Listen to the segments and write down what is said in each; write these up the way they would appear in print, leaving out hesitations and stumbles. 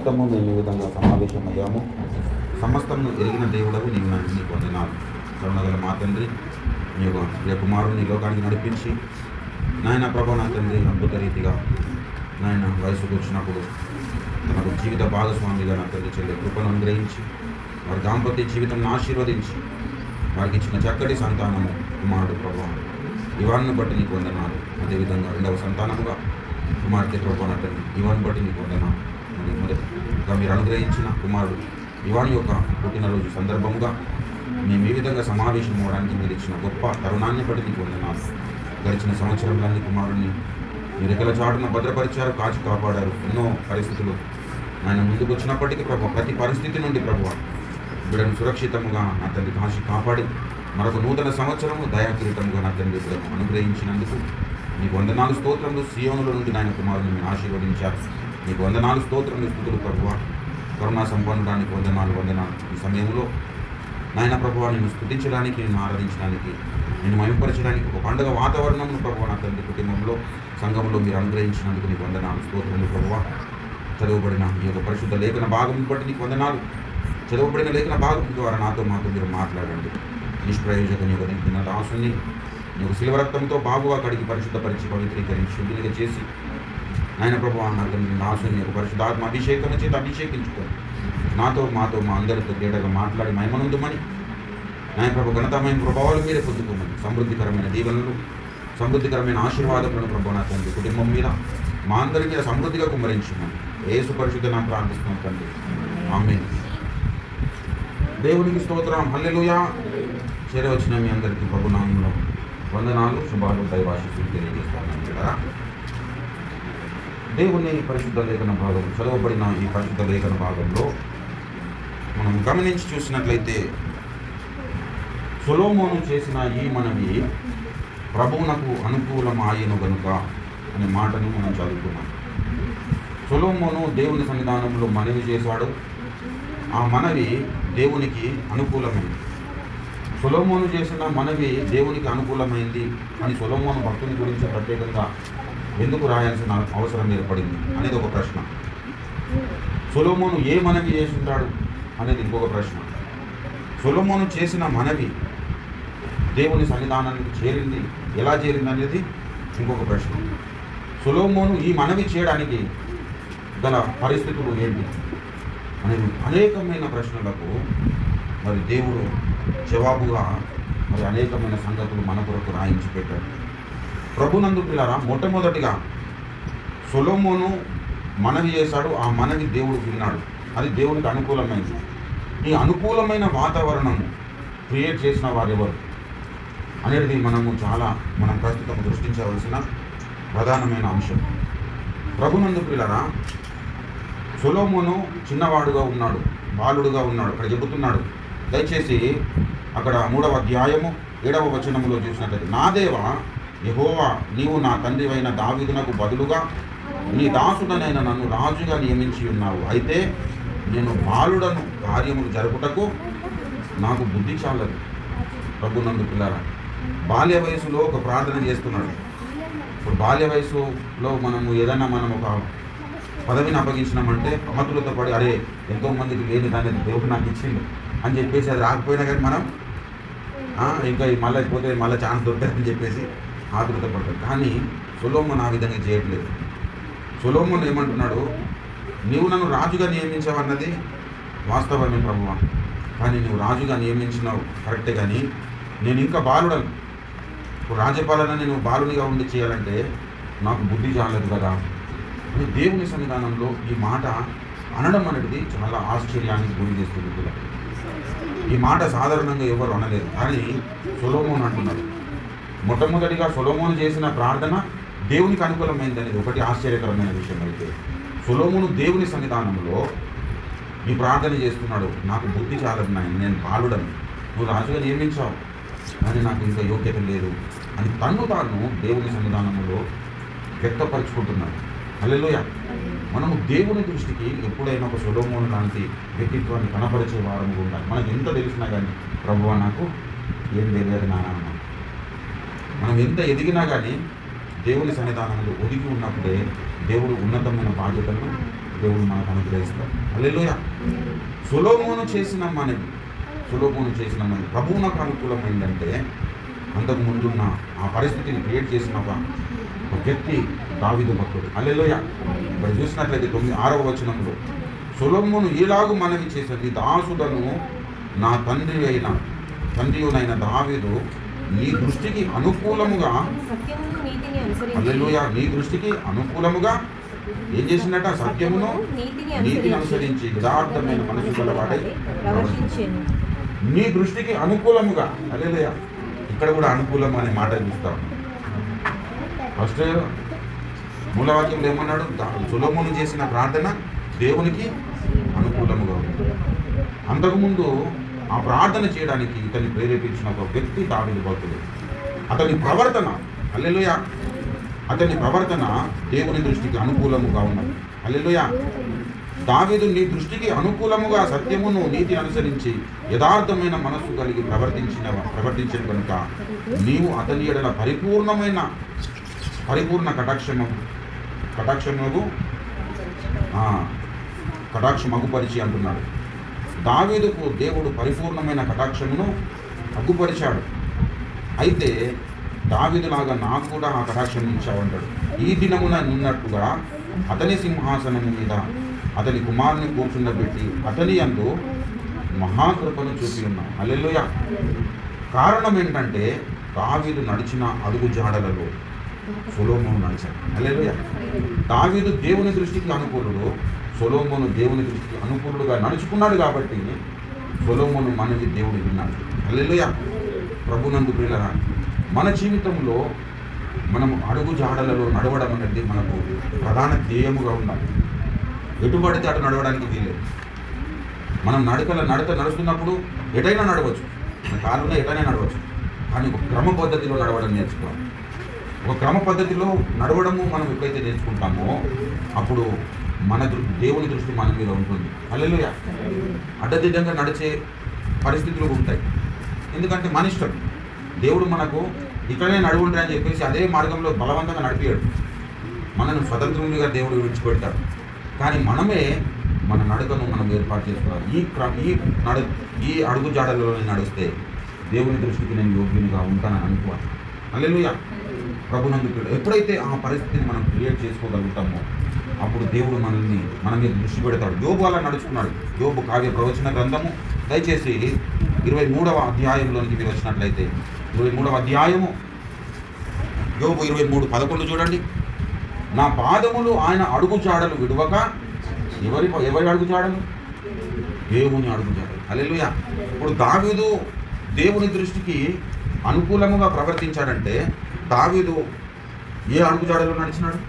నిమిత్తము మేము ఈ విధంగా సమావేశమయ్యాము. సమస్తము ఎరిగిన దేవుడవు నీకు వందనాలు. కరుణగల మా తండ్రి, నీ యొక్క కుమారుని లోకానికి నడిపించి నాయన ప్రభా నా తండ్రి అద్భుత రీతిగా నాయన వయసుకు వచ్చినప్పుడు తనకు జీవిత భాగస్వామిగా నా తండ్రి చెల్లి కృపను అనుగ్రహించి వారి దాంపత్య జీవితాన్ని ఆశీర్వదించి వారికి ఇచ్చిన చక్కటి సంతానము కుమారుడు ప్రభా ఇవాన్ని బట్టి నీకు వందనాలు. అదేవిధంగా రెండవ సంతానముగా కుమార్తె ప్రభా నా తండ్రి ఇవాన్ని బట్టి నీకు వందనాలు. మరి మొదటిగా మీరు అనుగ్రహించిన కుమారుడు ఇవాని యొక్క పుట్టినరోజు సందర్భంగా మేము ఈ విధంగా సమావేశం అవ్వడానికి మీరు ఇచ్చిన గొప్ప తరుణాన్ని బట్టి నీకు వందనాలు. గడిచిన సంవత్సరంలోని కుమారుడిని మీరు రెక్కల చాటున భద్రపరిచారు, కాచి కాపాడారు. ఎన్నో పరిస్థితులు ఆయన ముందుకు వచ్చినప్పటికీ ప్రభు ప్రతి పరిస్థితి నుండి ప్రభు బిడ్డను సురక్షితంగా నా తండ్రి కాచి కాపాడి మరొక నూతన సంవత్సరము దయాకిరీటముగా నా తండ్రి బిడ్డను అనుగ్రహించినందుకు నీకు వందనాలు స్తోత్రములు. సియోనుల నుండి నాయన కుమారుని మీరు ఆశీర్వదించారు. నీకు వందనాలు స్తోత్రములు స్తుతులు ప్రభువ. కరుణా సంపన్నుడానికి వందనాలు. ఈ సమయంలో నాయన ప్రభువ నిన్ను స్తుతించడానికి, నిన్ను ఆరాధించడానికి, నిన్ను మహిమపరచడానికి ఒక పండుగ వాతావరణంలో ప్రభువ నా తండ్రి కుటుంబంలో సంఘంలో మీరు అనుగ్రహించినందుకు నీకు వందనాలు స్తోత్రములు ప్రభువ. చదవబడిన ఈ యొక్క పరిశుద్ధ లేఖన భాగం బట్టి నీకు వందనాలు. చదవబడిన లేఖన భాగం ద్వారా మాతో మీరు మాట్లాడండి. నిష్ప్రయోజకని యొక్క నిన్న దాసుని నీకు శిలువ రక్తంతో బాగుగా కడిగి పరిశుద్ధపరిచి పవిత్రీకరించి శుద్ధిగా చేసి నాయన ప్రభువా నా తండ్రి దాసుని యొక్క పరిశుద్ధాత్మ అభిషేకం చేత అభిషేకించుకొని నాతో మా అందరితో తేటగా మాట్లాడి మహిమనందుమని నాయన ప్రభు ఘనతమైన ప్రభావాలు మీరే పొందుకోమని సమృద్ధికరమైన దీవెనలు, సమృద్ధికరమైన ఆశీర్వాదములను ప్రభు నా తండ్రి కుటుంబం మీద మా అందరి మీద సమృద్ధిగా కుమ్మరించమని యేసు పరిశుద్ధ నామమున ప్రార్థిస్తున్నాం తండ్రి, ఆమేన్. దేవునికి స్తోత్రం, హల్లెలూయా. చేరవచ్చిన మీ అందరికీ ప్రభు నామములో వందనాలు, శుభాలు, దైవాశీస్సులు తెలియజేస్తాను కదా. దేవుని పరిశుద్ధ లేఖన భాగం చదవబడిన ఈ పరిశుద్ధ లేఖన భాగంలో మనం గమనించి చూసినట్లయితే సొలొమోను చేసిన ఈ మనవి ప్రభువునకు అనుకూలమాయెను గనుక అనే మాటను మనం చదువుకున్నాం. సొలొమోను దేవుని సన్నిధానంలో మనవి చేశాడు. ఆ మనవి దేవునికి అనుకూలమైంది. సొలొమోను చేసిన మనవి దేవునికి అనుకూలమైంది అని సొలొమోను భక్తుని గురించి ప్రత్యేకంగా ఎందుకు రాయాల్సిన అవసరం ఏర్పడింది అనేది ఒక ప్రశ్న. సొలొమోను ఏ మనవి చేసి ఉంటాడు అనేది ఇంకొక ప్రశ్న. సొలొమోను చేసిన మనవి దేవుని సన్నిధానానికి చేరింది, ఎలా చేరింది అనేది ఇంకొక ప్రశ్న. సొలొమోను ఈ మనవి చేయడానికి గల పరిస్థితులు ఏంటి అనేది అనేకమైన ప్రశ్నలకు మరి దేవుడు జవాబుగా మరి అనేకమైన సంగతులు మన కొరకు రాయించి పెట్టాడు. ప్రభునందు పిల్లరా, మొట్టమొదటిగా సొలొమోను మనవి చేశాడు. ఆ మనవి దేవుడు విన్నాడు. అది దేవునికి అనుకూలమైంది. ఈ అనుకూలమైన వాతావరణం క్రియేట్ చేసిన వారెవరు అనేది మనం ప్రస్తుతం దృష్టించవలసిన ప్రధానమైన అంశం. ప్రభునందు పిల్లరా, సొలొమోను చిన్నవాడుగా ఉన్నాడు, బాలుడుగా ఉన్నాడు. అక్కడ చెబుతున్నాడు, దయచేసి అక్కడ 3వ అధ్యాయము 7వ వచనంలో చూసినట్లయితే, నా దేవా యెహోవా, నీవు నా తండ్రివైన దావీదునకు బదులుగా నీ దాసుడనైన నన్ను రాజుగా నియమించి ఉన్నావు. అయితే నేను బాలుడను, కార్యములు జరుపుటకు నాకు బుద్ధి చాలదు. ప్రభునందు పిల్లరా, బాల్య వయసులో ఒక ప్రార్థన చేస్తున్నాడు. ఇప్పుడు బాల్య వయసులో మనం ఒక పదవిని అప్పగించినామంటే అమతులతో పడి, అరే ఎంతోమందికి లేని దాన్ని దేవుడు నాకు ఇచ్చిండు అని చెప్పేసి అది రాకపోయినా కానీ మనం ఇంకా మళ్ళీ పోతే మళ్ళీ ఛాన్స్ దొరుకుతుందని చెప్పేసి ఆతృత పడతాడు. కానీ సొలొమోను ఆ విధంగా చేయట్లేదు. సొలొమోను ఏమంటున్నాడు, నీవు నన్ను రాజుగా నియమించావన్నది వాస్తవమే ప్రభువా, కానీ నువ్వు రాజుగా నియమించినావు కరెక్టే, కానీ నేను ఇంకా బాలుడను. ఇప్పుడు రాజ్యపాలన నేను బాలునిగా ఉండి చేయాలంటే నాకు బుద్ధి చాలదు కదా అని దేవుని సన్నిధానంలో ఈ మాట అనడం అనేది చాలా ఆశ్చర్యానికి గురి చేస్తుంది. ఈ మాట సాధారణంగా ఎవరు అనలేరు, కానీ సొలొమోను అంటున్నారు. మొట్టమొదటిగా సొలొమోను చేసిన ప్రార్థన దేవునికి అనుకూలమైంది అనేది ఒకటి ఆశ్చర్యకరమైన విషయం. అయితే సొలొమోను దేవుని సన్నిధానంలో ఈ ప్రార్థన చేస్తున్నాడు, నాకు బుద్ధి చాలదు నాయన, నేను బాలుడను, నువ్వు రాజుగా నియమించావు కానీ నాకు ఇంకా యోగ్యత లేదు అని తాను దేవుని సన్నిధానంలో వ్యక్తపరుచుకుంటున్నాడు. హల్లెలూయా. మనము దేవుని దృష్టికి ఎప్పుడైనా ఒక సొలొమోను లాంటి వ్యక్తిత్వాన్ని కనపరిచే వారము ఉండాలి. మనకు ఎంత తెలిసినా కానీ ప్రభువా నాకు ఏం తెలియదు నాన్న, మనం ఎంత ఎదిగినా కానీ దేవుని సన్నిధానంలో ఒదిగి ఉన్నప్పుడే దేవుడు ఉన్నతమైన బాధ్యతలను దేవుడు మనకు అనుగ్రహిస్తాడు. హల్లెలూయా. సొలొమోను చేసిన మనవి ప్రభువునకు అనుకూలమైందంటే అంతకు ముందున్న ఆ పరిస్థితిని క్రియేట్ చేసిన ఒక వ్యక్తి దావీదు భక్తుడు. హల్లెలూయా. ఇక్కడ చూసినట్లయితే 6వ వచనంలో సొలొమోను ఇలాగు మనవి చేసింది, దాసుడను నా తండ్రియునైన దావీదు నీ దృష్టికి అనుకూలముగా, హల్లెలూయా, నీ దృష్టికి అనుకూలముగా ఏం చేసిందట? సత్యమును నీతిని అనుసరించి యథార్థమైన మనసు గలవాడై నీ దృష్టికి అనుకూలముగా. హల్లెలూయా. ఇక్కడ కూడా అనుకూలం అనే మాట చూస్తాం. ఫస్ట్ మూలవాక్యంలో ఏమన్నాడు? సొలొమోను చేసిన ప్రార్థన దేవునికి అనుకూలముగా ఉంది. అంతకుముందు ఆ ప్రార్థన చేయడానికి ఇతన్ని ప్రేరేపించిన ఒక వ్యక్తి దావీదు భక్తుడు. అతని ప్రవర్తన, హల్లెలూయా, అతని ప్రవర్తన దేవుని దృష్టికి అనుకూలముగా ఉన్నది. హల్లెలూయా. దావీదు నీ దృష్టికి అనుకూలముగా సత్యమును నీతిని అనుసరించి యథార్థమైన మనస్సు కలిగి ప్రవర్తించిన కనుక నీవు అతని ఎడల పరిపూర్ణ కటాక్షము అగుపరిచి అంటున్నాడు. దావీదుకు దేవుడు పరిపూర్ణమైన కటాక్షమును అగ్గుపరిచాడు. అయితే దావీదులాగా నాకు కూడా ఆ కటాక్షం ఇచ్చావంటాడు. ఈ దినమున ఉన్నట్టుగా అతని సింహాసనము మీద అతని కుమారుని కూర్చుండబెట్టి అతని యందు మహాకృపను చూపి ఉన్నాం. హల్లెలూయా. కారణం ఏంటంటే దావీదు నడిచిన అడుగు జాడలలో సొలొమోను నడిచాడు. హల్లెలూయా. దావీదు దేవుని దృష్టికి అనుకూలుడు, సొలొమోను దేవుని దృష్టికి అనుకూలుడుగా నడుచుకున్నాడు కాబట్టి సొలొమోను మనవి దేవుడు విన్నాడు. హల్లెలూయా. ప్రభునందు ప్రియులారా, మన జీవితంలో మనము అడుగు జాడలలో నడవడం అనేది మనకు ప్రధాన ధ్యేయముగా ఉండాలి. ఎటు పడితే అటు నడవడానికి వీలేదు. మనం నడుస్తున్నప్పుడు ఎటైనా నడవచ్చు, మన కాలంలో ఎటైనా నడవచ్చు, కానీ ఒక క్రమ పద్ధతిలో నడవడం నేర్చుకోవాలి. ఒక క్రమ పద్ధతిలో నడవడము మనం ఎప్పుడైతే నేర్చుకుంటామో అప్పుడు దేవుని దృష్టి మన మీద ఉంటుంది. హల్లెలూయా. అడ్డదిడ్డంగా నడిచే పరిస్థితులు ఉంటాయి. ఎందుకంటే మన ఇష్టం. దేవుడు మనకు ఇక్కడనే నడువుంటే అని చెప్పేసి అదే మార్గంలో బలవంతంగా నడిపాడు. మనను స్వతంత్రులుగా దేవుడు విడిచిపెడతాడు. కానీ మనమే మన నడకను మనం ఏర్పాటు చేసుకోవాలి. ఈ అడుగు జాడలలో నడిస్తే దేవుని దృష్టికి నేను యోగ్యునిగా ఉంటానని అనుకోవాలి. హల్లెలూయా. ప్రభునందుకు ఎప్పుడైతే ఆ పరిస్థితిని మనం క్రియేట్ చేసుకోగలుగుతామో అప్పుడు దేవుడు మన మీద దృష్టి పెడతాడు. యోబు అలా నడుచుకున్నాడు. యోబు కావ్య ప్రవచన గ్రంథము దయచేసి 23వ అధ్యాయంలోనికి మీరు వచ్చినట్లయితే 23వ అధ్యాయము యోబు 23:11 చూడండి. నా పాదములు ఆయన అడుగు జాడలు విడువక, ఎవరి అడుగు జాడలు? దేవుని అడుగు జాడలు. హల్లెలూయా. ఇప్పుడు దావీదు దేవుని దృష్టికి అనుకూలముగా ప్రవర్తించాడంటే దావీదు ఏ అడుగు జాడలో నడిచినాడు?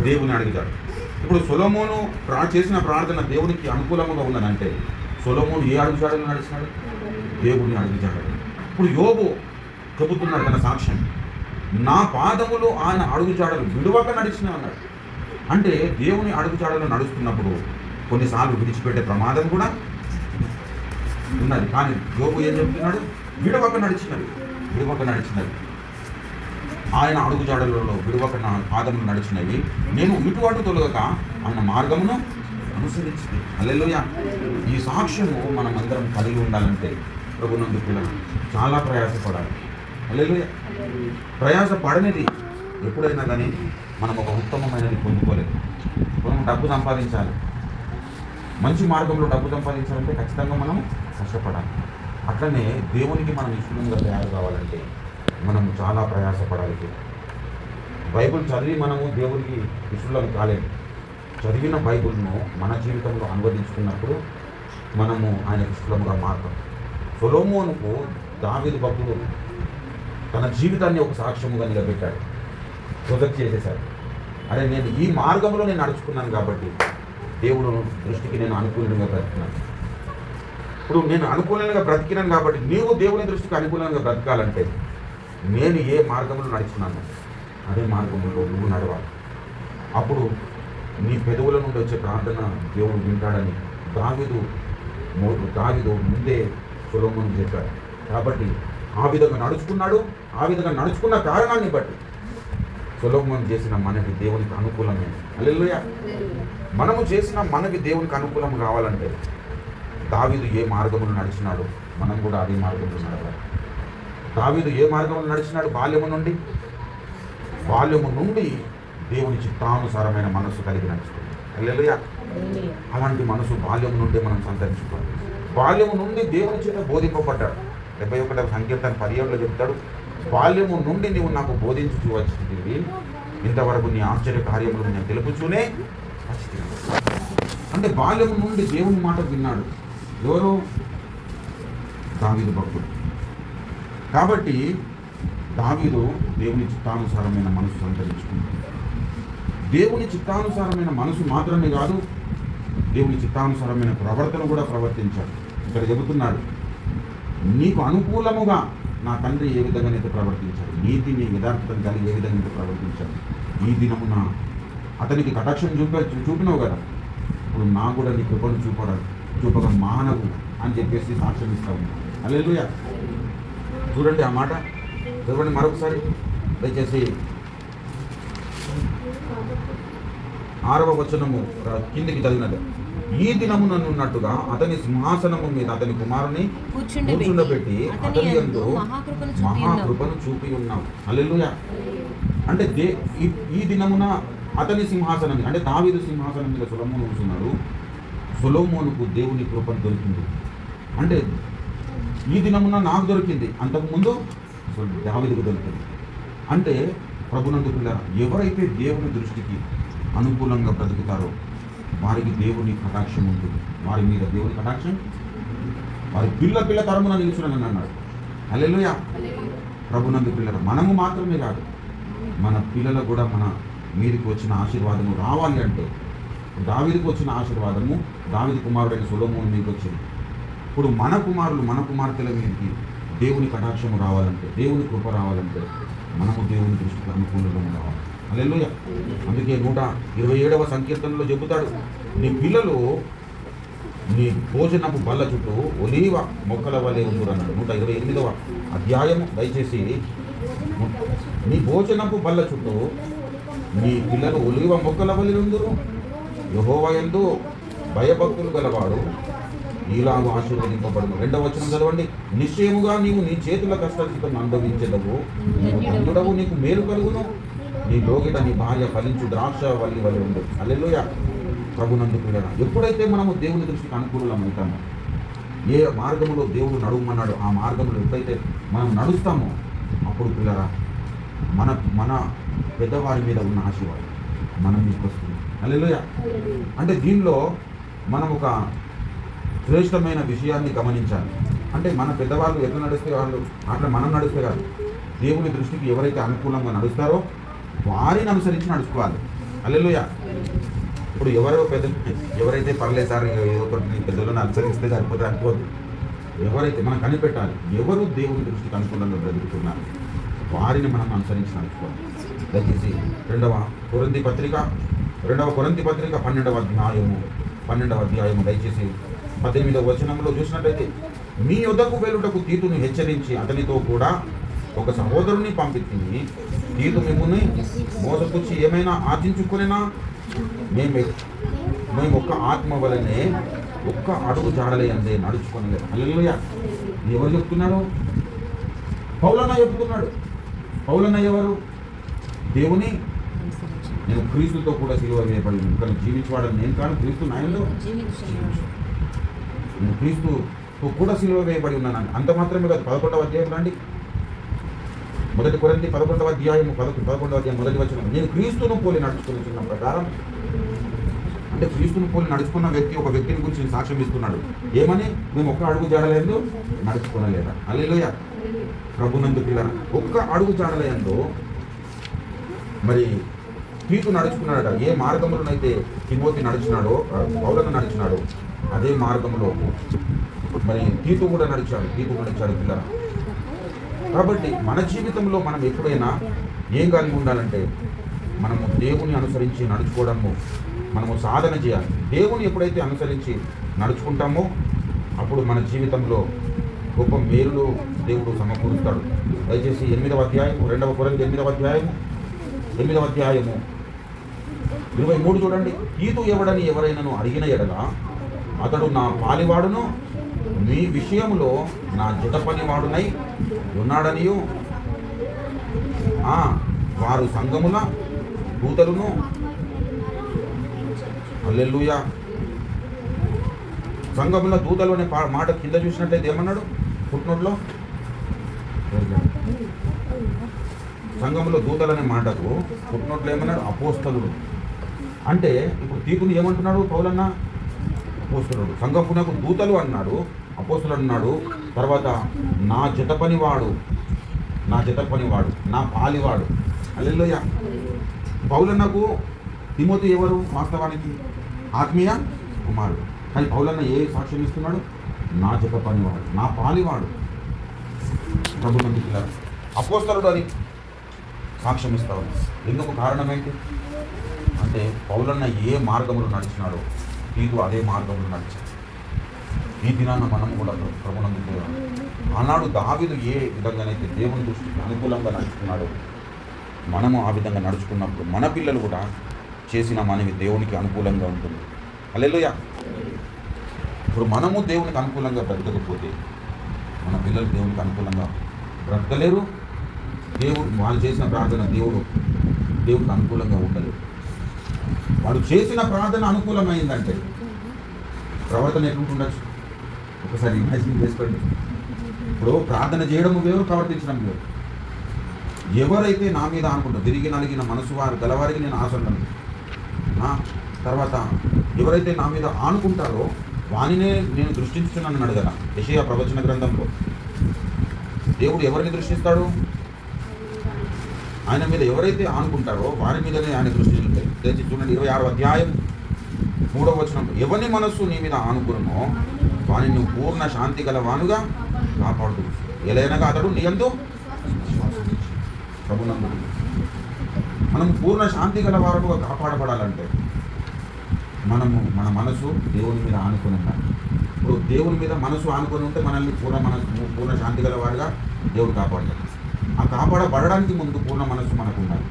దేవుని అడుగు జాడలు. ఇప్పుడు సొలొమోను చేసిన ప్రార్థన దేవునికి అనుకూలముగా ఉన్నదంటే సొలొమోను ఏ అడుగు జాడలో నడిచినాడు? దేవుని అడుగు జాడలు. ఇప్పుడు యోబు చెబుతున్నాడు తన సాక్ష్యం, నా పాదములు ఆయన అడుగు జాడలు విడువక నడిచిన అన్నాడు. అంటే దేవుని అడుగు జాడలు నడుస్తున్నప్పుడు కొన్నిసార్లు విడిచిపెట్టే ప్రమాదం కూడా ఉన్నది. కానీ యోబు ఏం చెప్తున్నాడు? విడవక నడిచినది. ఆయన అడుగు జాడలలో విడవక నా పాదములు నడిచినవి, నేను ఇటు అటు తొలగక అన్న మార్గమును అనుసరించింది. హల్లెలూయా. ఈ సాక్ష్యము మనం అందరం కలిగి ఉండాలంటే ప్రభునందు పిల్లలు చాలా ప్రయాసపడాలి. హల్లెలూయా. ప్రయాస పడనిది ఎప్పుడైనా కానీ మనం ఒక ఉత్తమమైనది పొందుకోలేదు. మనం డబ్బు సంపాదించాలి, మంచి మార్గంలో డబ్బు సంపాదించాలంటే ఖచ్చితంగా మనం కష్టపడాలి. అట్లనే దేవునికి మనం ఇష్టంగా తయారు కావాలంటే మనం చాలా ప్రయాసపడాలి. బైబిల్ చదివి మనము దేవునికి ఇష్టం కాలేదు. చదివిన బైబిల్ను మన జీవితంలో అనువదించుకున్నప్పుడు మనము ఆయనకి ఇష్టంగా మారుతాం. సొలొమోనుకు దావీదు భక్తుడు తన జీవితాన్ని ఒక సాక్ష్యముగా నిలబెట్టాడు. ప్రొజెక్ట్ చేసేశాడు. అరే నేను ఈ మార్గంలో నేను నడుచుకున్నాను కాబట్టి దేవుడు దృష్టికి నేను అనుకూలంగా బ్రతికినాను. ఇప్పుడు నేను అనుకూలంగా బ్రతికినాను కాబట్టి నీవు దేవుని దృష్టికి అనుకూలంగా బ్రతకాలంటే నేను ఏ మార్గంలో నడుచుకున్నాను అదే మార్గంలో నువ్వు నడవాలి. అప్పుడు నీ పెదవుల నుండి వచ్చే ప్రార్థన దేవుడు వింటాడని దావీదు ముందే సొలొమోను చెప్పాడు. కాబట్టి ఆ విధంగా నడుచుకున్నాడు. ఆ విధంగా నడుచుకున్న కారణాన్ని బట్టి సొలొమోను చేసిన మనకి దేవునికి అనుకూలమైనది. హల్లెలూయా. మనము చేసిన మనకి దేవునికి అనుకూలం కావాలంటే దావీదు ఏ మార్గములు నడిచినాడు, మనం కూడా అదే మార్గంలో నడవాలి. దావీదు ఏ మార్గంలో నడిచినాడు? బాల్యము నుండి దేవుని చిత్తానుసారమైన మనస్సు కలిగి నడుచుకుంది. హల్లెలూయా. అలాంటి మనసు బాల్యము నుండి మనం సంతరించుకోవాలి. బాల్యము నుండి దేవుని చేత బోధింపబడ్డాడు. 71వ సంకీర్తన 17లో చెప్తాడు, బాల్యము నుండి నీవు నాకు బోధించుచూ వచ్చితివి, ఇంతవరకు నీ ఆశ్చర్య కార్యములు నేను తెలుపుచూనే వచ్చితివి. అంటే బాల్యము నుండి దేవుని మాట విన్నాడు. ఎవరు? దావీదు భక్తుడు. కాబట్టి దావీదు దేవుని చిత్తానుసారమైన మనసు సంతరించుకున్నాడు. దేవుని చిత్తానుసారమైన మనసు మాత్రమే కాదు, దేవుని చిత్తానుసారమైన ప్రవర్తన కూడా ప్రవర్తించాడు. ఇక్కడ చెబుతున్నాడు, నీకు అనుకూలముగా నా తండ్రి ఏ విధంగానైతే ప్రవర్తించాడు, నీతిని యథార్థతను కలిగి ఏ విధంగా ప్రవర్తించాడు, ఈ దినమున అతనికి కటాక్షం చూపినావు కదా, ఇప్పుడు నా కూడా నీ కృపను చూపగా మానవు అని చెప్పేసి సాక్ష్యం ఇస్తావు. హల్లెలూయా. చూడండి ఆ మాట చదవండి మరొకసారి దయచేసి. 6వ వచనము కిందికి చదివినది. ఈ దినము నన్నున్నట్టుగా అతని సింహాసనము మీద అతని కుమారుని కూర్చుండబెట్టి అతని యందు మహాకృపను చూపి ఉన్నావు. హల్లెలూయా. అంటే ఈ దినమున అతని సింహాసనం అంటే దావీదు సింహాసనం మీద సొలొమోను కూర్చున్నాడు. సొలొమోనుకు దేవుని కృపను దొరికింది. అంటే ఈ దినమున నాకు దొరికింది, అంతకుముందు దావీదుకు దొరికింది. అంటే ప్రభునందు పిల్లరా, ఎవరైతే దేవుని దృష్టికి అనుకూలంగా బ్రతుకుతారో వారికి దేవుని కటాక్షం ఉంటుంది. వారి మీద దేవుని కటాక్షం వారి పిల్ల తరమున నిలుచునని అన్నాడు. హల్లెలూయా. ప్రభునందు పిల్లలు మనము మాత్రమే కాదు, మన పిల్లలకు కూడా మన మీదికి వచ్చిన ఆశీర్వాదము రావాలి. అంటే దావీదుకు వచ్చిన ఆశీర్వాదము దావీదు కుమారుడైన సొలొమోను మీదకి వచ్చింది. ఇప్పుడు మన కుమారులు మన కుమార్తెల మీదకి దేవుని కటాక్షము రావాలంటే, దేవుని కృప రావాలంటే మనము దేవుని దృష్టికి అనుకూలంగా రావాలి. హల్లెలూయా. అందుకే 127వ సంకీర్తనలో చెబుతాడు, నీ పిల్లలు నీ భోజనపు బల్ల చుట్టూ ఒలీవ మొక్కల వలె ఉందురు అన్నాడు. 128వ అధ్యాయము దయచేసి. నీ భోజనపు బల్ల చుట్టూ నీ పిల్లలు ఒలీవ మొక్కల వలె ఉందురు, యెహోవా యందు భయభక్తులు గలవాడు ఈలాగు ఆశీర్వదింపబడును. 2వ వచనం చదవండి. నిశ్చయముగా నీవు నీ చేతుల కష్టార్జితం అనుభవించెదవు, నీవు ధన్యుడవు, నీకు మేలు కలుగును, నీ లోగిట నీ భార్య ఫలించు ద్రాక్ష వల్లి వలె ఉంది. హల్లెలూయా. ప్రభునందు పిల్లరా, ఎప్పుడైతే మనము దేవుని దృష్టికి అనుకూలమవుతామో, ఏ మార్గంలో దేవుడు నడుమన్నాడు ఆ మార్గంలో ఎప్పుడైతే మనం నడుస్తామో అప్పుడు పిల్లరా మన పెద్దవారి మీద ఉన్న ఆశీర్వాదం మనం తీసుకొస్తుంది. హల్లెలూయా. అంటే దీనిలో మనం ఒక శ్రేష్టమైన విషయాన్ని గమనించాలి. అంటే మన పెద్దవాళ్ళు ఎట్లా నడిస్తే వాళ్ళు అట్లా మనం నడిస్తే కాదు, దేవుని దృష్టికి ఎవరైతే అనుకూలంగా నడుస్తారో వారిని అనుసరించి నడుచుకోవాలి. హల్లెలూయా. ఇప్పుడు ఎవరైతే పర్లేదు సార్ ఏదో ఒకటి పెద్దలను అనుసరిస్తే సరిపోతే అనుకోవద్దు. ఎవరైతే మనం కనిపెట్టాలి, ఎవరు దేవుని దృష్టికి అనుకూలంగా బ్రతుకుతున్నారు వారిని మనం అనుసరించి నడుచుకోవాలి. దయచేసి 2వ కొరింథీ పత్రిక 12వ అధ్యాయము దయచేసి 18వ వచనంలో చూసినట్లయితే, మీ యొద్దకు వెలుటకు తీతును హెచ్చరించి అతనితో కూడా ఒక సహోదరుని పంపించింది. తీతు మిమ్ముని మోసపుచ్చి ఏమైనా ఆర్జించుకునేనా? మేము ఒక్క ఆత్మ వలనే ఒక్క అడుగు జాడలే అందే నడుచుకోలేదు. హల్లెలూయా. ఎవరు చెప్తున్నారు? పౌలన్న చెప్తున్నాడు. పౌలన్న ఎవరు? దేవుని నేను క్రీస్తుతో కూడా సిలువ వేయబడి ఇంకా జీవించవాడని నేను కాను, క్రీస్తు నాయంలో నేను క్రీస్తుతో కూడా సిలువ వేయబడి ఉన్నాను. అంత మాత్రమే కాదు. 11వ అధ్యాయం రండి. 1 కొరింథీ 11వ అధ్యాయం 11వ అధ్యాయం 1వ వచనం. నేను క్రీస్తును పోలి నడుచుకున్న ప్రకారం, అంటే క్రీస్తును పోలి నడుచుకున్న ఒక వ్యక్తిని గురించి సాక్ష్యం ఇస్తున్నాడు. ఏమని? మేము ఒక్క అడుగు జాడలేదు నడుచుకోనలేదా? హల్లెలూయా. ప్రభునందు పిల్లరా, ఒక్క అడుగు జాడలేందో మరి తీతు నడుచుకున్నాడట. ఏ మార్గంలోనైతే తిమోతి నడిచినాడో, పౌలన్న నడిచినాడో అదే మార్గంలో మరి తీతు నడిచాడు పిల్లరా. కాబట్టి మన జీవితంలో మనం ఎప్పుడైనా ఏం కలిగి ఉండాలంటే మనము దేవుని అనుసరించి నడుచుకోవడము మనము సాధన చేయాలి. దేవుని ఎప్పుడైతే అనుసరించి నడుచుకుంటామో అప్పుడు మన జీవితంలో గొప్ప మేలులు దేవుడు సమకూరుస్తాడు. దయచేసి 8వ అధ్యాయము 2వ కొరింథీ 8వ అధ్యాయము 23 చూడండి. తీతు ఎవడని ఎవరైనాను అడిగిన ఎడల అతడు నా పాలివాడును మీ విషయంలో నా జత పనివాడునై ఉన్నాడనియు వారు సంఘముల దూతలును. హల్లెలూయా. సంఘముల దూతలు అనే మాట కింద చూసినట్లయితే ఏమన్నాడు ఫుట్నోట్లో? సంఘములో దూతలు అనే మాటకు ఫుట్నోట్లో ఏమన్నాడు? అపోస్తలుడు. అంటే ఇప్పుడు తీతుని ఏమంటున్నాడు పౌలన్న? అపోస్తలుడు. సంఘమునకు దూతలు అన్నాడు, అపోస్తలుడు అన్నాడు. తర్వాత నా జత పనివాడు, నా పాలివాడు. హల్లెలూయా. పౌలన్నకు తిమోతి ఎవరు? వాస్తవానికి ఆత్మీయ కుమారుడు. కానీ పౌలన్న ఏ సాక్ష్యం ఇస్తున్నాడు? నా జత పనివాడు, నా పాలివాడు. ప్రభునందు పిల్లలు, అపోస్తలుడు అని సాక్ష్యం ఇస్తావు. ఎందుకు? కారణం ఏంటి అంటే పౌలన్న ఏ మార్గంలో నడిచినాడో తీతు అదే మార్గంలో నడిచాడు. ఈ దినాన మనం కూడా ప్రభునందు ఆనాడు దావీదు ఏ విధంగానైతే దేవుని దృష్టికి అనుకూలంగా నడుచుకున్నాడో మనము ఆ విధంగా నడుచుకున్నప్పుడు మన పిల్లలు కూడా చేసిన మనవి దేవునికి అనుకూలంగా ఉంటుంది. హల్లెలూయా. ఇప్పుడు మనము దేవునికి అనుకూలంగా బ్రతకకపోతే మన పిల్లలు దేవునికి అనుకూలంగా బ్రతకలేరు. దేవుడు వాళ్ళు చేసిన ప్రార్థన దేవుడికి అనుకూలంగా ఉండలేదు. వాడు చేసిన ప్రార్థన అనుకూలమైందంటే ప్రవర్తన ఎట్లుంటుండొచ్చు? ఒకసారి ఇమాజిన్ చేసుకోండి. ఇప్పుడు ప్రార్థన చేయడం వేరు, ప్రవర్తించడం వేరు. ఎవరైతే నా మీద అనుకుంటారో తిరిగి నలిగిన మనసు వారు గలవారికి నేను ఆసన్నను. తర్వాత ఎవరైతే నా మీద ఆనుకుంటారో వానినే నేను దృష్టించుతున్నాను అన్నాడు కదా యెషయా ప్రవచన గ్రంథంలో. దేవుడు ఎవరిని దృష్టిస్తాడు? ఆయన మీద ఎవరైతే ఆనుకుంటారో వారి మీదనే ఆయన దృష్టి తెచ్చి చూడండి. 26వ అధ్యాయం 3వ వచనం. ఎవరి మనస్సు నీ మీద ఆనుకునో వాని నువ్వు పూర్ణ శాంతి గల వానుగా కాపాడు. ఎలైనగా అతడు నీ యందు ప్రభునందు. మనం పూర్ణ శాంతి గల వారుగా కాపాడబడాలంటే మనము మన మనసు దేవుని మీద ఆనుకొని ఉండాలి. ఇప్పుడు దేవుని మీద మనసు ఆనుకొని ఉంటే మనల్ని పూర్ణ శాంతి గల వారుగా దేవుడు కాపాడతాడు. ఆ కాపాడబడడానికి ముందు పూర్ణ మనస్సు మనకు ఉండాలి.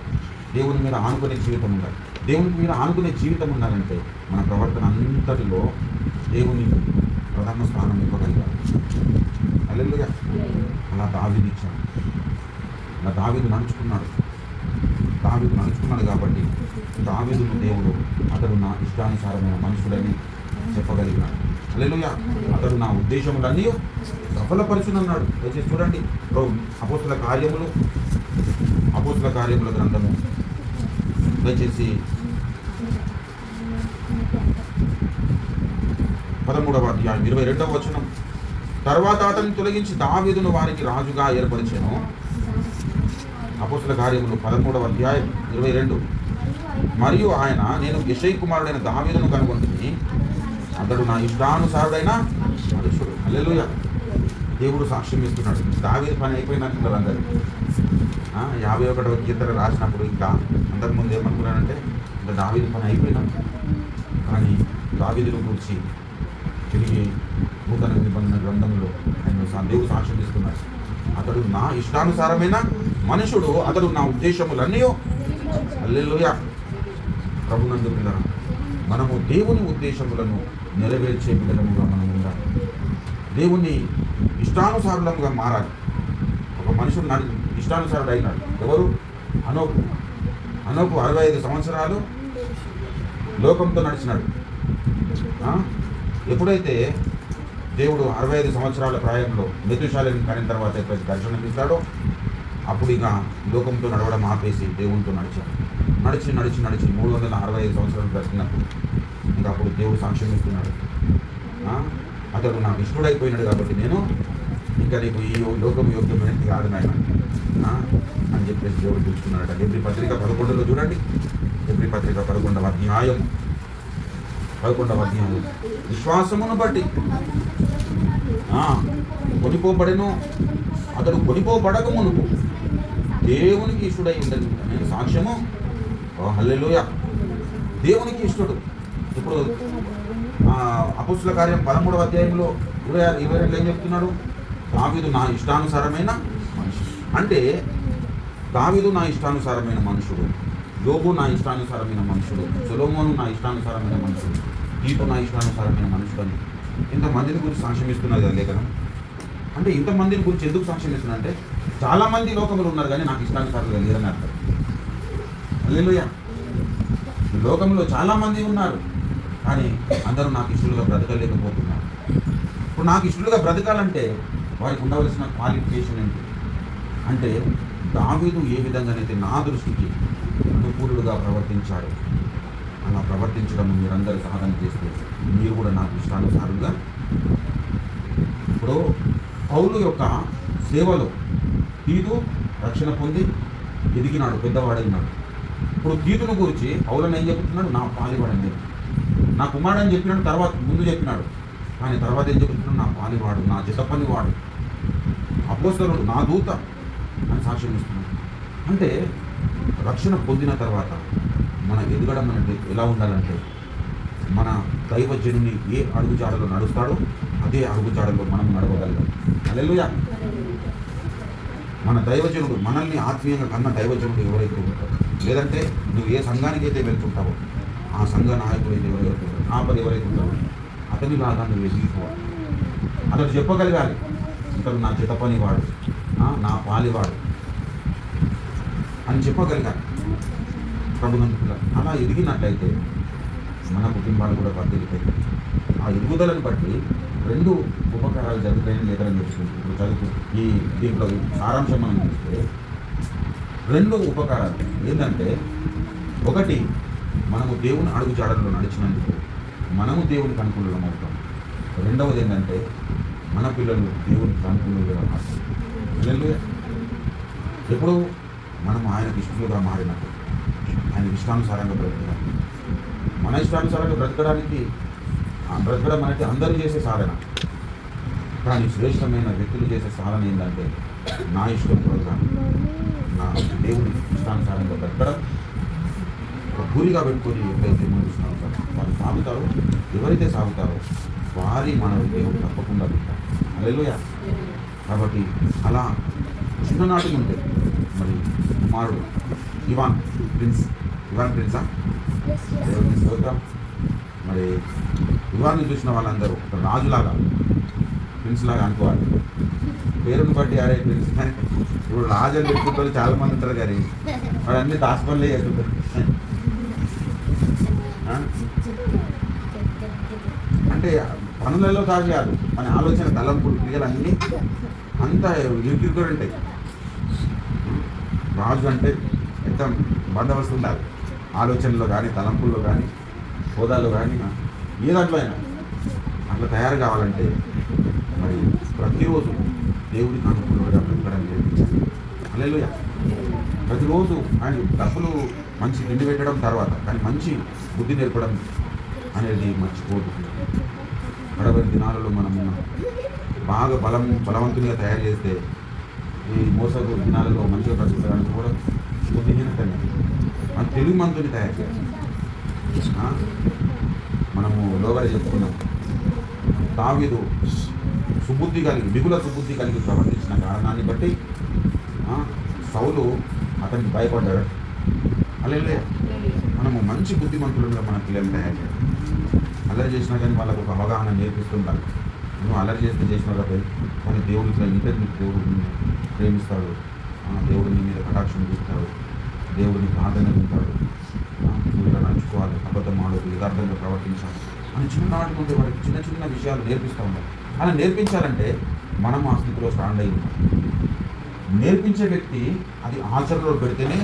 దేవుని మీద ఆనుకునే జీవితం ఉండాలి. దేవునికి మీద ఆనుకునే జీవితం ఉండాలంటే మన ప్రవర్తన అంతటిలో దేవుని ప్రధాన స్థానం ఇవ్వగలిగారు. హల్లెలూయా. అలా దావీదు ఇచ్చాడు. అలా దావీదు నడుచుకున్నాడు కాబట్టి దావీదును దేవుడు అతడు నా ఇష్టానుసారమైన మనుషుడని చెప్పగలిగినాడు. హల్లెలూయా. అతడు నా ఉద్దేశములన్నీ సఫలపరచునన్నాడు. దయచేసి చూడండి. అపోస్తుల కార్యముల గ్రంథము దయచేసి 13వ అధ్యాయం 22వ వచనం. తర్వాత అతన్ని తొలగించి దావీదును వారికి రాజుగా ఏర్పరిచెను. అపోస్తుల కార్యములు 13వ అధ్యాయం 22. మరియు ఆయన నేను యెషై కుమారుడైన దావీదును కనుగొంటిని, అతడు నా ఇష్టానుసారుడైన మనుషుడు. హల్లెలూయా. దేవుడు సాక్ష్యం ఇస్తున్నాడు. దావీదు పని అయిపోయినట్టున్నారు అందరు. 51వ కీర్తన రాసినప్పుడు ఇంకా అంతకుముందు ఏమనుకున్నానంటే ఇంకా దావీదు పని అయిపోయినట్టు. కానీ దావీదును గురించి తిరిగి నూతన నిబంధన గ్రంథంలో ఆయన దేవుడు సాక్ష్యం ఇస్తున్నాడు. అతడు నా ఇష్టానుసారమైన మనుషుడు, అతడు నా ఉద్దేశములన్నీ. హల్లెలూయా. ప్రభునందు పిల్లలు, మనము దేవుని ఉద్దేశములను నెరవేర్చే బిడ్డలముగా మనం ఉండాలి. దేవుని ఇష్టానుసారులంగా మారాలి. ఒక మనుషుడు ఇష్టానుసారుడు అయినాడు. ఎవరు? అనోకు 65 సంవత్సరాలు లోకంతో నడిచినాడు. ఎప్పుడైతే దేవుడు 65 సంవత్సరాల ప్రాయంలో మెతుషాలని కనిన తర్వాత ఎప్పుడైతే దర్శనమిస్తాడో అప్పుడు ఇక లోకంతో నడవడం ఆపేసి దేవునితో నడిచాడు. నడిచి 365 సంవత్సరాలు బ్రతికినప్పుడు ఇంకా అప్పుడు దేవుడు సాక్ష్యం ఇస్తున్నాడు. అతడు నాకు ఇష్టడైపోయినాడు కాబట్టి నేను ఇంకా నీకు ఈ లోకం యోగ్యమైనది కాదు నాయన అని చెప్పేసి దేవుడు పిలుచుకున్నాడట. ఎబ్రీ పత్రిక 11లో చూడండి. ఎబ్రీ పత్రిక 11వ అధ్యాయం విశ్వాసమును బట్టి కొనిపోబడెను. అతడు కొనిపోబడక మునుపు దేవునికి ఇష్టడై ఉండదు నేను సాక్ష్యము. హల్లెలూయా. దేవునికి ఇష్టడు. ఇప్పుడు అపోస్తుల కార్యం 13వ అధ్యాయంలో 22 ఏం చెప్తున్నాడు? దావీదు నా ఇష్టానుసారమైన మనుషుడు. అంటే దావీదు నా ఇష్టానుసారమైన మనుషుడు. యోబు నా ఇష్టానుసారమైన మనుషుడు, సొలొమోను నా ఇష్టానుసారమైన మనుషుడు, తీతు నా ఇష్టానుసారమైన మనుషుడు అని ఇంతమందిని గురించి సాక్ష్యం ఇస్తున్నది కదా లేఖనం. అంటే ఇంతమందిని గురించి ఎందుకు సాక్ష్యం ఇస్తున్నా అంటే చాలామంది లోకంలో ఉన్నారు కానీ నాకు ఇష్టానుసారంగా లేరని అర్థం. హల్లెలూయా. లోకంలో చాలామంది ఉన్నారు కానీ అందరూ నాకు ఇష్టలుగా బ్రతకలేకపోతున్నారు. ఇప్పుడు నాకు ఇష్టలుగా బ్రతకాలంటే వారికి ఉండవలసిన క్వాలిఫికేషన్ ఏంటి అంటే దావీదు ఏ విధంగానైతే నా దృష్టికి అనుకూలుగా ప్రవర్తించాడు అలా ప్రవర్తించడం మీరందరూ సాధన చేస్తే మీరు కూడా నాకు ఇష్టానుసారంగా. ఇప్పుడు పౌలు యొక్క సేవలో తీతు రక్షణ పొంది ఎదిగినాడు, పెద్దవాడైనాడు. ఇప్పుడు తీతును గురించి పౌలను ఏం చెప్తున్నాడు? నా పాలివాడని, నా కుమారుడు అని చెప్పినాడు. తర్వాత ముందు చెప్పినాడు కానీ తర్వాత ఏం చెప్తున్నాడు? నా పాలివాడు, నా జతపనివాడు, అపోస్తలుడు, నా దూత అని సాక్ష్యం ఇస్తున్నాడు. అంటే రక్షణ పొందిన తర్వాత మన ఎదగడం అనేది ఎలా ఉండాలంటే మన దైవజనుని ఏ అడుగుజాడలో నడుస్తాడో అదే అడుగుజాడలో మనం నడవగలిగాం. హల్లెలూయా. మన దైవజనుడు మనల్ని ఆత్మీయంగా కన్న దైవజనుడు ఎవరైతే ఉంటారో, లేదంటే నువ్వు ఏ సంఘానికి అయితే వెళ్తుంటావో ఆ సంఘ నాయకుడు అయితే ఎవరైతే ఉంటారో, కాపరి ఎవరైతే ఉంటారో అతని లాగా నువ్వు ఎదిగిపోవాలి. అతడు చెప్పగలగాలి, ఇతడు నా జతపనివాడు, నా పాలివాడు అని చెప్పగలిగాలి ప్రభునందుకులా. అలా ఎదిగినట్లయితే మన కుటుంబాలు కూడా వర్ధిల్లుతాయి. ఆ ఎదుగుదలను బట్టి 2 ఉపకారాలు జరుగుతాయని లేదని చెప్తుంది. ఇప్పుడు చదువు ఈ దీంట్లో సారాంశం మనం చూస్తే 2 ఉపకారాలు ఏంటంటే, ఒకటి మనము దేవుని అడుగుజాడల్లో నడిచినందుకు మనము దేవునికి అనుకూలంగా అవుతాం. రెండవది ఏంటంటే మన పిల్లలు దేవునికి అనుకూలంగా మారుతారు. హల్లెలూయా. ఎప్పుడు మనం ఆయనకు ఇష్టలుగా మారినట్టు ఆయన ఇష్టానుసారంగా బ్రతకడం. మన ఇష్టానుసారంగా బ్రతకడం అనేది అందరూ చేసే సాధన, కానీ శ్రేష్టమైన వ్యక్తులు చేసే సాధన ఏంటంటే నా ఇష్టం ప్రోగ్రాం, నా దేవుని ఇష్టానుసారంగా బ్రతకడం. ఒక గురిగా పెట్టుకొని ఎవరైతే ముందు వాళ్ళు సాగుతారో, ఎవరైతే సాగుతారో వారి మన దేవుడు తప్పకుండా పెట్టారు. హల్లెలూయా. కాబట్టి అలా చిన్ననాటి ఉంటే మరి కుమారుడు ఇవాన్ ప్రిన్సా దేవుడిని స్తోత్రం. మరి ఇవాన్ని చూసిన వాళ్ళందరూ ఒక రాజులాగా ప్రిన్స్ లాగా అనుకోవాలి. పేరుని బట్టి అరే ప్రిన్స్, ఇప్పుడు రాజు అని పెట్టుకుంటారు చాలామంది ఉంటారు కానీ వాడు అన్ని దాచుకోలే చేస్తుంటారు. అంటే పనులలో కాదు కాదు మన ఆలోచన తలంపులు క్రియలు అన్నీ అంతా ఇరుకిరుకులు ఉంటాయి. రాజు అంటే ఎంత బందోబస్తు ఉండాలి, ఆలోచనలో కానీ తలంపుల్లో కానీ హోదాలో కానీ ఏ దాంట్లో అయినా అట్లా తయారు కావాలంటే మరి ప్రతిరోజు దేవుడికి అనుకూలంగా బ్రతకడం నేర్పించాలి. హల్లెలూయా. ప్రతిరోజు ఆయన డబ్బులు మంచి తిండి పెట్టడం తర్వాత కానీ మంచి బుద్ధి నేర్పడం అనేది మర్చిపోదు. గడవరి దినాలలో మనము బాగా బలవంతునిగా తయారు చేస్తే ఈ మోసపు దినాలలో మంచిగా బ్రతకడానికి కూడా బుద్ధిహీనతనే. మన తెలుగు మంతుని తయారు చేయాలి. మనము లోగడ చెప్పుకున్నాం, దావీదు మిగుల సుబుద్ధి కలిగి ప్రవర్తించిన కారణాన్ని బట్టి సౌలు అతనికి భయపడ్డాడు. హల్లెలూయా. మనము మంచి బుద్ధిమంతులుగా మన పిల్లల్ని తయారు చేయాలి. అల్లరి చేసినా కానీ వాళ్ళకు ఒక అవగాహన నేర్పిస్తుండాలి. నువ్వు అల్లరి చేసినా కాబట్టి కానీ దేవుడు దేవుడు ప్రేమిస్తాడు, దేవుడు నీ మీద కటాక్షం చూస్తాడు, దేవుడిని ప్రాధాన్యత ఉంటాడు, నువ్వు ఇలా నడుచుకోవాలి, అబద్ధం ఆడదు, యథార్థంగా ప్రవర్తించాలి అని చిన్ననాటి నుండి వాడికి చిన్న చిన్న విషయాలు నేర్పిస్తూ ఉండాలి. అలా నేర్పించాలంటే మనం ఆ స్థితిలో స్టాండ్ అయి ఉంటాం. నేర్పించే వ్యక్తి అది ఆచరణలో పెడితేనే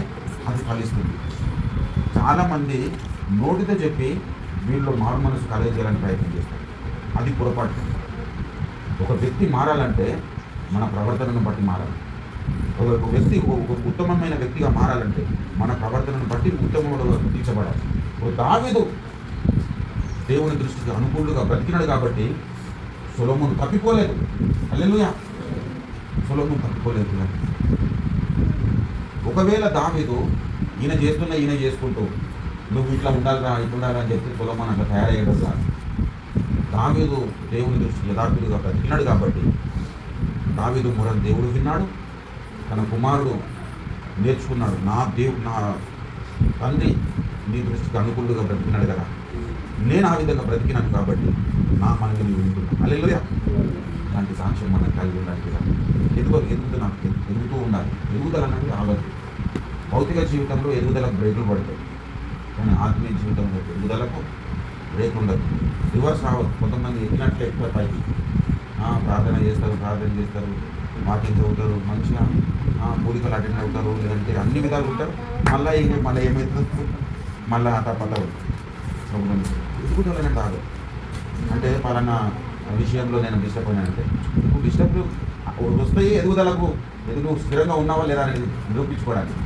అది ఫలిస్తుంది. చాలామంది నోటితో చెప్పి వీళ్ళు మారు మనసు కలగజేయాలని ప్రయత్నం చేస్తారు, అది పొరపాటు. ఒక వ్యక్తి మారాలంటే మన ప్రవర్తనను బట్టి మారాలి. ఒక వ్యక్తి ఒక ఉత్తమమైన వ్యక్తిగా మారాలంటే మన ప్రవర్తనను బట్టి ఉత్తముడుగా తీర్చబడాలి. ఒక దావీదు దేవుని దృష్టికి అనుకూలంగా బ్రతికినాడు కాబట్టి సొలొమోను తప్పిపోలేదు. హల్లెలూయా. సొలొమోను తప్పిపోలేదు. ఒకవేళ దావీదు ఈయన చేసుకుంటూ నువ్వు ఇట్లా ఉండాలిరా ఇట్లా ఉండాలి అని చెప్తే సొలొమోను అట్లా తయారయ్యడం కాదు. దావీదు దేవుని దృష్టి యథార్థుడిగా బ్రతికినాడు కాబట్టి దావీదు మొరను దేవుడు విన్నాడు, తన కుమారుడు నేర్చుకున్నాడు. నా తండ్రి నీ దృష్టికి అనుకూలంగా బ్రతికినాడు కదా, నేను ఆ విధంగా బ్రతికినాను కాబట్టి నా మనకి నీవు వింటున్నాను. హల్లెలూయా. అలాంటి సాక్ష్యం మనం కలిగి ఉండాలి కదా. ఎదుగుతూ ఉండాలి. ఎదుగుదల అనేది ఆగదు. భౌతిక జీవితంలో ఎదుగుదలకు బ్రేకులు పడతాయి, కానీ ఆత్మీయ జీవితంలో ఎదుగుదలకు బ్రేక్ ఉండదు, రివర్స్ రావద్దు. కొంతమంది ఎక్కినట్లే ఎక్కువ పైకి ప్రార్థన చేస్తారు, వాక్యం చదువుతారు, మంచిగా పూలికలు అటెండ్ అవుతారు, లేదంటే అన్ని విధాలు ఉంటారు. మళ్ళీ ఏమవుతుంది, మళ్ళీ తప్పత ఎదుగుదలనే కాదు. అంటే పలానా విషయంలో నేను డిస్టర్బ్ అయినానంటే నువ్వు డిస్టర్బ్ వస్తాయి ఎదుగుదలకు, నువ్వు స్థిరంగా ఉన్నావా లేదా అనేది నిరూపించుకోవడానికి.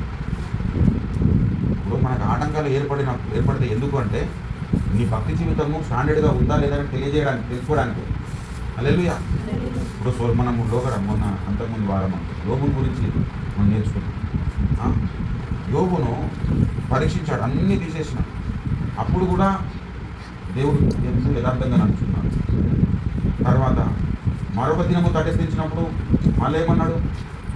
ఇప్పుడు మనకు ఆటంకాలు ఏర్పడితే ఎందుకు అంటే నీ భక్తి జీవితము స్టాండర్డ్గా ఉందా లేదా అని తెలుసుకోవడానికి. హల్లెలూయా. ఇప్పుడు మనము మొన్న అంతకుముందు వారం యోబు గురించి మనం నేర్చుకున్నాం. యోబును పరీక్షించాడు, అన్నీ తీసేసిన, అప్పుడు కూడా దేవుడు యథార్థంగా నడుచుకున్నాడు. తర్వాత మరొక దినము తటస్థించినప్పుడు మళ్ళీ ఏమన్నాడు,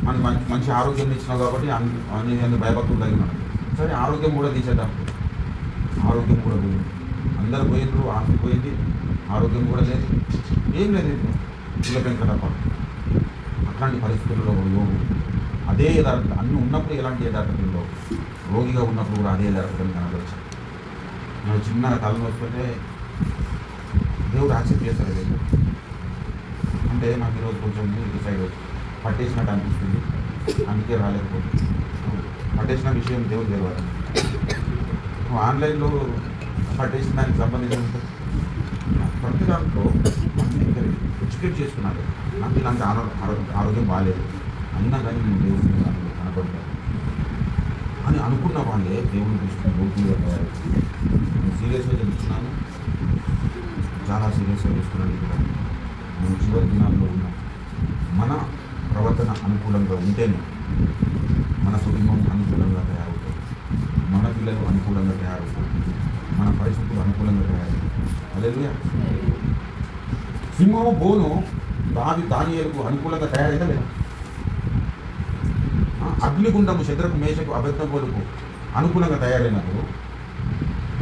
మనకు మంచి ఆరోగ్యం ఇచ్చినావు కాబట్టి అన్ని భయభక్తులు కలిగినాడు. సరే ఆరోగ్యం కూడా తీసేద్దాం, ఆరోగ్యం కూడా పోయింది, అందరు పోయిండ్రు, ఆస్తి పోయింది, ఆరోగ్యం కూడా లేదు, ఏం లేదు, పిల్లపెంక తప్ప. అట్లాంటి పరిస్థితుల్లో యోగు అదే యథార్థత, అన్నీ ఉన్నప్పుడు ఎలాంటి యథార్థతలో, రోగిగా ఉన్నప్పుడు కూడా అదే యథార్థతను కనబడచ్చు. నేను చిన్నగా తలను వస్తుంటే దేవుడు యాక్సెప్ట్ చేస్తారు లేదు అంటే నాకు ఈరోజు కొంచెం ఇటు సైడ్ పట్టేసినట్టు అనిపిస్తుంది, అందుకే రాలేకపోతుంది. పట్టేసిన విషయం దేవుడు తెలియదు. ఆన్లైన్లో పట్టేసిన దానికి సంబంధించిన ప్రతి దాంట్లో ఎడ్యుకేట్ చేసుకున్నాను. నాకు ఇలాంటి ఆరోగ్యం బాగాలేదు అయినా కానీ నేను దేవుడిని కనపడతాను అని అనుకున్న వాళ్ళే దేవుని దృష్టిని లోతుగా తయారు. నేను సీరియస్గా తెలుస్తున్నాను, చాలా సీరియస్గా చూస్తున్నాను. ఇక్కడ నేను చివరి దినాల్లో ఉన్నాను. మన ప్రవర్తన అనుకూలంగా ఉంటేనే మన కుటుంబం అనుకూలంగా తయారవుతుంది, మన పిల్లలు అనుకూలంగా తయారవుతారు, మన పరిస్థితులు అనుకూలంగా తయారవుతాయి. హల్లెలూయా. సింహము బోను దానియేలుకు అనుకూలంగా తయారైతే లేదా? అగ్నిగుండము శద్రకు మేషకు అబెద్నెగోలకు అనుకూలంగా తయారైనప్పుడు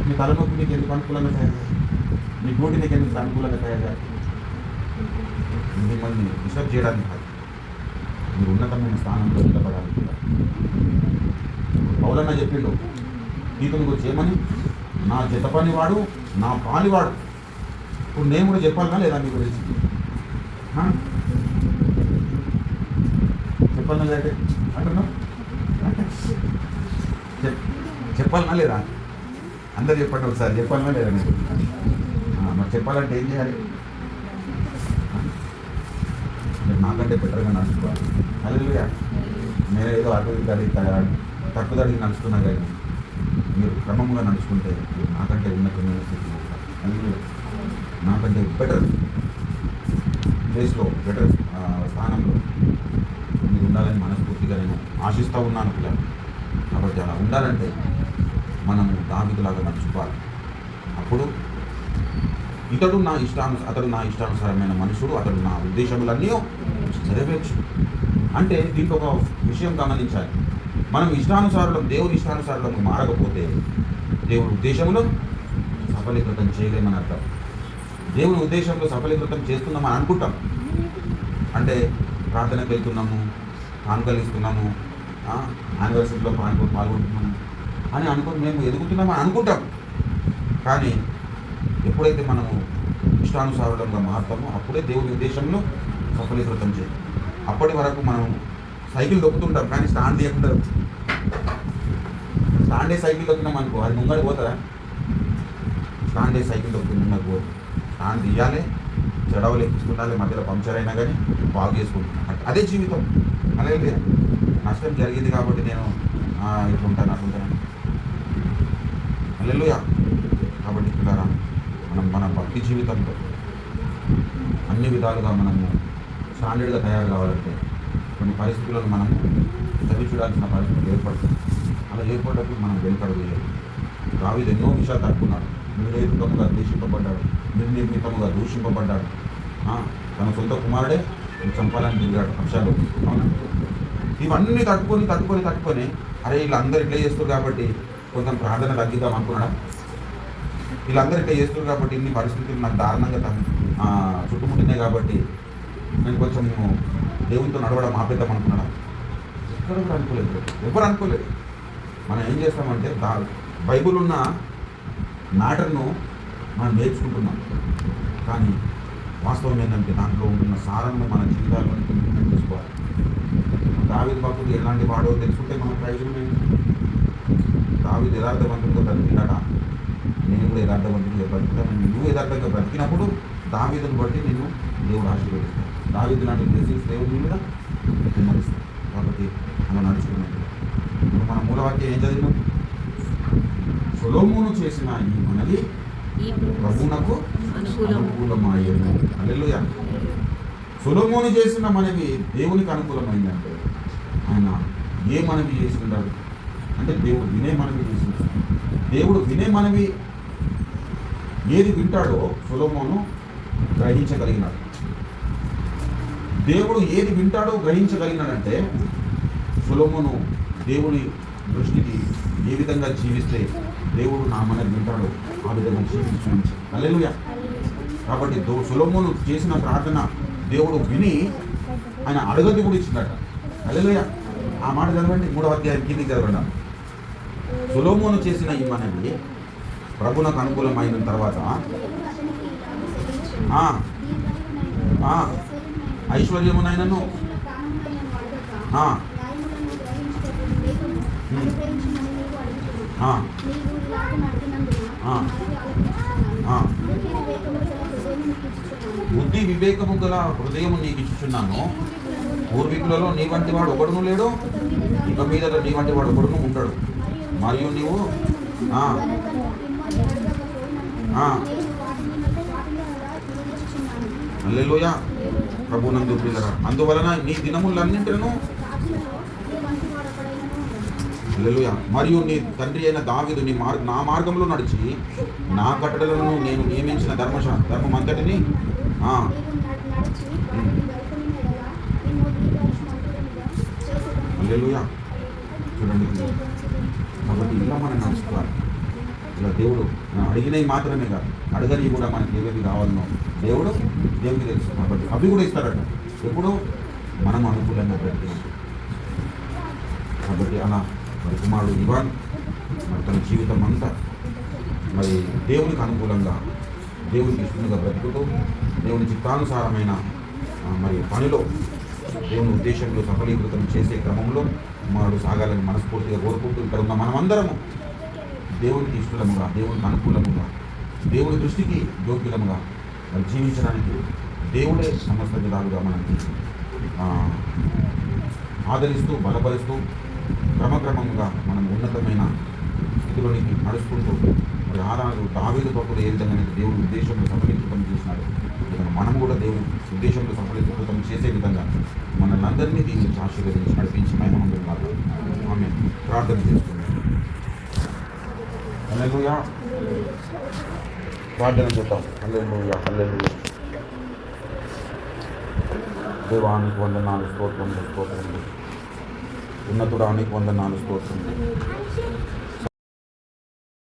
నీ తలనొప్పి నీకు ఎందుకు అనుకూలంగా తయారయ్యాయి? నీ నోటి నీకు ఎందుకు అనుకూలంగా తయారయ్యాయి? మిమ్మల్ని డిస్టర్బ్ చేయడానికి కాదు, మీరు ఉన్నతమైన స్థానంలో నిలబడాలి. పౌలన్న చెప్పిండు నీతుని గురించి ఏమని, నా జత పనివాడు నా పాలివాడు. ఇప్పుడు నేను కూడా చెప్పాలన్నా లేదా మీ గురించి? చెప్పాలన్నా లేదంటే అంటున్నా, చెప్పాలన్నా లేదా? అందరు చెప్పండి ఒకసారి, చెప్పాలన్నా లేదా? మీరు మరి చెప్పాలంటే ఏం చేయాలి? మీరు నాకంటే బెటర్గా నడుచుకోవాలి. హల్లెలూయా. నేను ఏదో అటు తక్కువ దడికి నడుచుకున్నా కానీ మీరు క్రమంగా నడుచుకుంటే మీరు నాకంటే ఉన్నతమైన స్థితిలో ఉంటారు. హల్లెలూయా. నాకంటే బెటర్ ప్లేస్లో, బెటర్ స్థానంలో మీరు ఉండాలని మనస్ఫూర్తిగా నేను ఆశిస్తూ ఉన్నాను పిల్లలు. కాబట్టి అలా ఉండాలంటే మనము దావీదులాగా నడుచుకోవాలి. అప్పుడు అతడు నా ఇష్టానుసారమైన మనుషుడు, అతడు నా ఉద్దేశములన్నీ నెరవేర్చు. అంటే దీంట్లో ఒక విషయం గమనించాలి. మనం ఇష్టానుసారులం, దేవుని ఇష్టానుసారులకు మారకపోతే దేవుని ఉద్దేశంలో సఫలీకృతం చేయలేమని అర్థం. దేవుని ఉద్దేశంలో సఫలీకృతం చేస్తున్నామని అనుకుంటాం. అంటే ప్రార్థనకు వెళ్తున్నాము, కానుకలు ఇస్తున్నాము, యానివర్సరీలో పాల్గొంటున్నాము అని అనుకుని మేము ఎదుగుతున్నామని అనుకుంటాం. కానీ ఎప్పుడైతే మనము ఇష్టానుసారులంగా మారుతామో అప్పుడే దేవుని ఉద్దేశంలో సఫలీకృతం చేయాలి. అప్పటి వరకు మనం సైకిల్ దొక్కుతుంటాం కానీ స్టాండ్ తీయకుండా, స్టాండే సైకిల్ దొక్కినాం అనుకో అది ముంగడి పోతారా? స్టాండే సైకిల్ దొక్కుతుంది ముంగడి పోతుంది. స్టాండ్ తీయాలి, చెడవలు ఎక్కిస్తుండాలి, మధ్యలో పంక్చర్ అయినా కానీ బాగు చేసుకుంటున్నాం. అదే జీవితం. అలాగే నష్టం జరిగింది కాబట్టి నేను ఇట్లుంటాను అట్లుంటాను. హల్లెలూయా. కాబట్టి పిల్లరా, మన భక్తి జీవితంలో అన్ని విధాలుగా మనము స్టాండర్డ్గా తయారు కావాలంటే కొన్ని పరిస్థితులను మనము చూడాల్సిన పరిస్థితులు ఏర్పడుతుంది. అలా ఏర్పడ్డప్పుడు మనం వెనుకడుగు. దావీదు ఎన్నో విషయాలు తట్టుకున్నాడు. నిర్ణయితముగా ద్వేషింపబడ్డాడు, నిర్నిర్మితముగా దూషింపబడ్డాడు. తన సొంత కుమారుడే చంపాలని తిరిగాడు పక్షాలు. అవునా? ఇవన్నీ తట్టుకొని అరే వీళ్ళందరూ ఇట్లా చేస్తారు కాబట్టి కొంచెం ప్రార్థన తగ్గిద్దాం అనుకున్నాడా? వీళ్ళందరూ ఇట్లా చేస్తున్నారు కాబట్టి ఇన్ని పరిస్థితులు నాకు దారుణంగా చుట్టుముట్టినాయి కాబట్టి నేను కొంచెం దేవునితో నడవడం ఆపేద్దాం అనుకున్నాడా? ఎక్కడ కూడా అనుకోలేదు, ఎవరు అనుకోలేదు. మనం ఏం చేస్తామంటే బైబుల్ ఉన్న మ్యాటర్ను మనం నేర్చుకుంటున్నాం, కానీ వాస్తవం ఏంటంటే దాంట్లో ఉంటున్న సారాన్ని మన జీవితాల్లో ఇంప్లిమెంట్ చేసుకోవాలి. దావీదు భక్తుడు ఎలాంటి వాడో తెలుసుకుంటే మన ప్రయోజనం ఏంటి? దావీదు యథార్థవంతుడిగా బ్రతికినాడా? నేను కూడా యథార్థవంతుడిగా బ్రతుకుతాను. నువ్వు యథార్థంగా బ్రతికినప్పుడు దావీదుని బట్టి నిన్ను దేవుడు ఆశీర్వదిస్తాడు. దావీదు లాంటి బ్లెస్సింగ్స్ దేవుడి మీద విమరిస్తాడు. కాబట్టి మనం నడుచుకున్నాం. ఇప్పుడు మన మూలవాక్యం ఏం చదివినాం? సొలొమోను చేసిన ఈ మనవి ప్రభువునకు అనుకూలమాయెను. హల్లెలూయా. సొలొమోను చేసిన మనవి దేవునికి అనుకూలమైందంటే ఆయన ఏ మనవి చేసినాడు అంటే దేవుడు వినే మనవి చేసినాడు. దేవుడు వినే మనవి ఏది వింటాడో సొలొమోను గ్రహించగలిగినాడు. దేవుడు ఏది వింటాడో గ్రహించగలిగినాడంటే సొలొమోను దేవుని దృష్టికి ఏ విధంగా జీవిస్తే దేవుడు నా మనవి వింటాడో ఆ విధంగా జీవించు. హల్లెలూయా. కాబట్టి సొలొమోను చేసిన ప్రార్థన దేవుడు విని ఆయన అడగది కూడా ఇచ్చినట్ట. హల్లెలూయా. ఆ మాట చదవండి, 3వ అధ్యాయం కిందికి చదవండి. సొలొమోను చేసిన ఈ మనవి ప్రభునకు అనుకూలమైన తర్వాత ఐశ్వర్యమునైనను బుద్ధి వివేకము గల హృదయము నీకు ఇచ్చుచున్నాను. పూర్వీకులలో నీ వంటి వాడు ఒకడును లేడు, ఇక మీద నీ వంటి వాడు ఒకడును ఉండడు. మరియు నీవు హల్లెలూయా ప్రభునందు ప్రియులారా, అందువలన నీ దినములన్నింటిను హల్లెలూయా. మరియు నీ తండ్రి అయిన దావీదు నా మార్గంలో నడిచి నా కట్టడలను నేను నియమించిన ధర్మం అంతటిని హల్లెలూయా. చూడండి, కాబట్టి ఇలా మనం నడుచుకోవాలి. ఇలా దేవుడు అడిగినవి మాత్రమే కాదు, అడగని కూడా మనకి ఏవేవి కావాలనో దేవుడికి తెలుసు. కాబట్టి అవి కూడా ఇస్తారట ఎప్పుడు మనం అనుకూలంగా బ్రతికినాం. కాబట్టి అలా మరి కుమారుడు ఇవాన్ మరి తన జీవితం అంతా మరి దేవునికి అనుకూలంగా దేవునికి ఇష్టంగా బ్రతుకుతూ దేవుని చిత్తానుసారమైన మరి పనిలో దేవుని ఉద్దేశంలో సఫలీకృతం చేసే క్రమంలో కుమారుడు సాగాలని మనస్ఫూర్తిగా కోరుకుంటూ ఇక్కడ ఉన్న మనమందరము దేవునికి ఇష్టముగా, దేవునికి అనుకూలముగా, దేవుని దృష్టికి యోగ్యులముగా మరి జీవించడానికి దేవుడే సమస్త విధాలుగా మనకి ఆదరిస్తూ బలపరుస్తూ క్రమక్రమంగా మనం ఉన్నతమైన స్థితిలోనికి నడుచుకుంటూ మరి దావీదు భక్తుడు ఏ విధంగా దేవుని ఉద్దేశంలో సఫలీకృతం చేసినాడు, మనం కూడా దేవుని ఉద్దేశంలో సఫలీకృతం చేసే విధంగా మనల్ని అందరినీ దీన్ని ఆశీర్వదించి నడిపించి మహిమను కాదు. ఆమె ప్రార్థన చేస్తుంది. హల్లెలూయా. ప్రార్థన చేద్దాం. హల్లెలూయా, హల్లెలూయా. దేవానికి వందనాలు, స్తోత్రం. ఉన్నతుడానికి వందనాలు, స్తోత్రం.